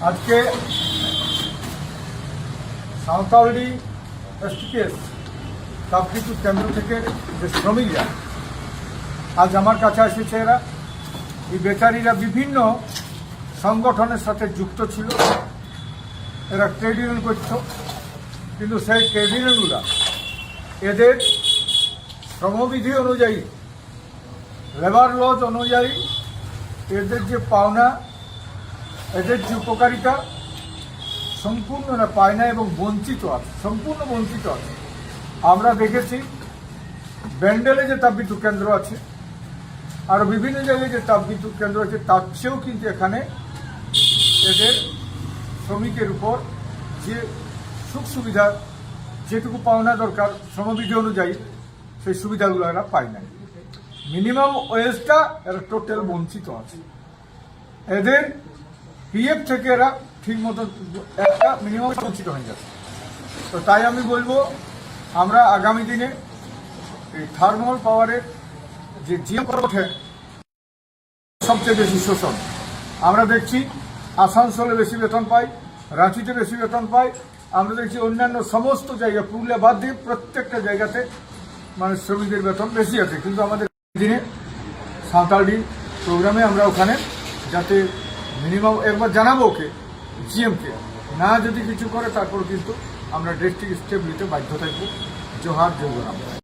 আজকে সাঁওতালডি এসটিপিএস তাপবিদ্যুৎ কেন্দ্র থেকে যে শ্রমিকরা আজ আমার কাছে এসেছে, এই বেচারীরা বিভিন্ন সংগঠনের সাথে যুক্ত ছিল। এরা ট্রেড ইউনিয়ন করত, কিন্তু সেই ট্রেড ইউনিয়নগুলো এদের শ্রমবিধি অনুযায়ী, লেবার লজ অনুযায়ী এদের যে পাওনা, এদের যে উপকারিতা সম্পূর্ণ না পায় না এবং বঞ্চিত আছে, সম্পূর্ণ বঞ্চিত আছে। আমরা দেখেছি ব্যান্ডেলে যে তাপবিদ্যুৎ কেন্দ্র আছে, আরও বিভিন্ন জায়গায় যে তাপবিদ্যুৎ কেন্দ্র আছে, তার চেয়েও কিন্তু এখানে এদের শ্রমিকের উপর যে সুখ সুবিধা, যেটুকু পাওনা দরকার শ্রমবিধি অনুযায়ী, সেই সুবিধাগুলো এরা পায় না। মিনিমাম ওয়েজটা এরা টোটাল বঞ্চিত আছে। এদের পিএফ থেকে এরা ঠিক মতো একটা মিনিমাম বঞ্চিত হয়ে যাচ্ছে। তো তাই আমি বলবো, আমরা আগামী দিনে এই থার্মাল পাওয়ারের যে জিএম ওঠে সবচেয়ে বেশি শোষণ আমরা দেখছি। আসানসোলে বেশি বেতন পাই, রাঁচিতে বেশি বেতন পাই। আমরা দেখছি অন্যান্য সমস্ত জায়গা, পুরুলিয়া বাদ দিয়ে প্রত্যেকটা জায়গাতে মানে শ্রমিকদের বেতন বেশি আছে। কিন্তু আমাদের দিনে সাঁওতালডি প্রোগ্রামে আমরা ওখানে যাতে মিনিমাম একবার জানাবো ওকে, জিএমকে, না যদি কিছু করে তারপর কিন্তু আমরা ডিস্ট্রিক্ট স্টেপ নিতে বাধ্য থাকবো। জোহার, জয় জগন্নাথ।